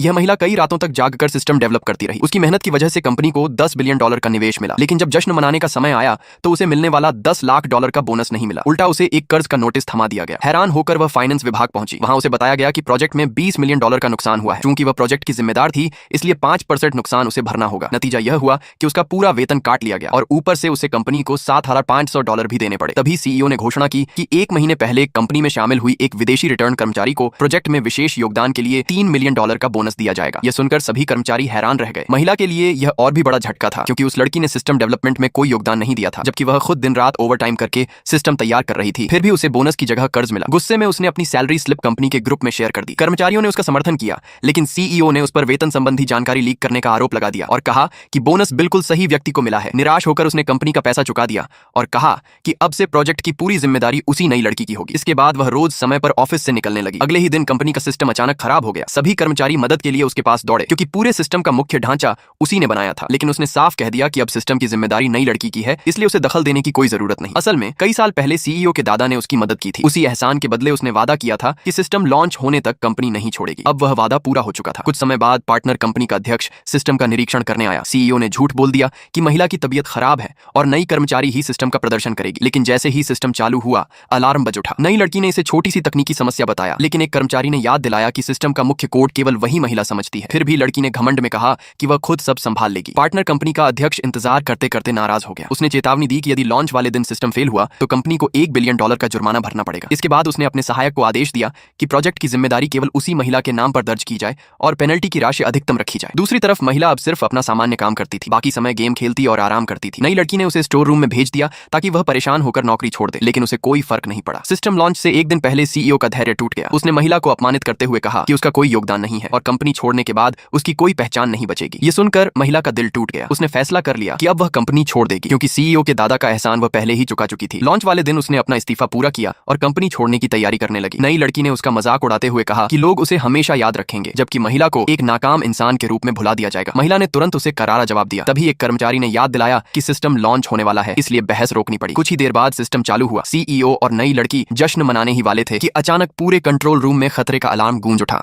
यह महिला कई रातों तक जागकर सिस्टम डेवलप करती रही। उसकी मेहनत की वजह से कंपनी को $10 बिलियन का निवेश मिला, लेकिन जब जश्न मनाने का समय आया तो उसे मिलने वाला $10 लाख का बोनस नहीं मिला। उल्टा उसे एक कर्ज का नोटिस थमा दिया गया। हैरान होकर वह फाइनेंस विभाग पहुंची। वहां उसे बताया गया कि प्रोजेक्ट में $20 मिलियन का नुकसान हुआ है। चूंकि वह प्रोजेक्ट की जिम्मेदार थी, इसलिए 5% नुकसान उसे भरना होगा। नतीजा यह हुआ कि उसका पूरा वेतन काट लिया गया और ऊपर से उसे कंपनी को $7,500 भी देने पड़े। तभी सीईओ ने घोषणा की कि 1 महीने पहले कंपनी में शामिल हुई एक विदेशी रिटर्न कर्मचारी को प्रोजेक्ट में विशेष योगदान के लिए $3 मिलियन का बोनस दिया जाएगा। यह सुनकर सभी कर्मचारी हैरान रह गए। महिला के लिए यह और भी बड़ा झटका था, क्योंकि उस लड़की ने सिस्टम डेवलपमेंट में कोई योगदान नहीं दिया था, जबकि वह खुद दिन रात ओवरटाइम करके सिस्टम तैयार कर रही थी। फिर भी उसे बोनस की जगह कर्ज मिला। गुस्से में उसने अपनी सैलरी स्लिप कंपनी के ग्रुप में शेयर कर दी। कर्मचारियों ने उसका समर्थन किया, लेकिन सीईओ ने उस पर वेतन संबंधी जानकारी लीक करने का आरोप लगा दिया और कहा कि बोनस बिल्कुल सही व्यक्ति को मिला है। निराश होकर उसने कंपनी का पैसा चुका दिया और कहा कि अब से प्रोजेक्ट की पूरी जिम्मेदारी उसी नई लड़की की होगी। इसके बाद वह रोज समय पर ऑफिस से निकलने लगी। अगले ही दिन कंपनी का सिस्टम अचानक खराब हो गया। सभी कर्मचारी मदद के लिए उसके पास दौड़े, क्योंकि पूरे सिस्टम का मुख्य ढांचा उसी ने बनाया था। लेकिन उसने साफ कह दिया कि अब सिस्टम की जिम्मेदारी नई लड़की की है, इसलिए उसे दखल देने की कोई जरूरत नहीं। असल में कई साल पहले सीईओ के दादा ने उसकी मदद की थी। उसी एहसान के बदले उसने वादा किया था कि सिस्टम लॉन्च होने तक कंपनी नहीं छोड़ेगी। अब वह वादा पूरा हो चुका था। कुछ समय बाद पार्टनर कंपनी का अध्यक्ष सिस्टम का निरीक्षण करने आया। सीईओ ने झूठ बोल दिया कि महिला की तबीयत खराब है और नई कर्मचारी ही सिस्टम का प्रदर्शन करेगी। लेकिन जैसे ही सिस्टम चालू हुआ, अलार्म बज उठा। नई लड़की ने इसे छोटी सी तकनीकी समस्या बताया, लेकिन एक कर्मचारी ने याद दिलाया कि सिस्टम का मुख्य कोड केवल वही महिला समझती है। फिर भी लड़की ने घमंड में कहा कि वह खुद सब संभाल लेगी। पार्टनर कंपनी का अध्यक्ष इंतजार करते करते नाराज हो गया। उसने चेतावनी दी कि यदि लॉन्च वाले दिन सिस्टम फेल हुआ तो कंपनी को $1 बिलियन का जुर्माना भरना पड़ेगा। इसके बाद उसने अपने सहायक को आदेश दिया कि प्रोजेक्ट की जिम्मेदारी केवल उसी महिला के नाम पर दर्ज की जाए और पेनल्टी की राशि अधिकतम रखी जाए। दूसरी तरफ महिला अब सिर्फ अपना सामान्य काम करती थी। बाकी समय गेम खेलती और आराम करती थी। नई लड़की ने उसे स्टोर रूम में भेज दिया ताकि वह परेशान होकर नौकरी छोड़ दे, लेकिन उसे कोई फर्क नहीं पड़ा। सिस्टम लॉन्च से एक दिन पहले सीईओ का धैर्य टूट गया। उसने महिला को अपमानित करते हुए कहा कि उसका कोई योगदान नहीं है और कंपनी छोड़ने के बाद उसकी कोई पहचान नहीं बचेगी। ये सुनकर महिला का दिल टूट गया। उसने फैसला कर लिया कि अब वह कंपनी छोड़ देगी, क्योंकि सीईओ के दादा का एहसान वह पहले ही चुका चुकी थी। लॉन्च वाले दिन उसने अपना इस्तीफा पूरा किया और कंपनी छोड़ने की तैयारी करने लगी। नई लड़की ने उसका मजाक उड़ाते हुए कहा कि लोग उसे हमेशा याद रखेंगे, जबकि महिला को एक नाकाम इंसान के रूप में भुला दिया जाएगा। महिला ने तुरंत उसे करारा जवाब दिया। तभी एक कर्मचारी ने याद दिलाया कि सिस्टम लॉन्च होने वाला है, इसलिए बहस रोकनी पड़ी। कुछ ही देर बाद सिस्टम चालू हुआ। सीईओ और नई लड़की जश्न मनाने ही वाले थे कि अचानक पूरे कंट्रोल रूम में खतरे का अलार्म गूंज उठा।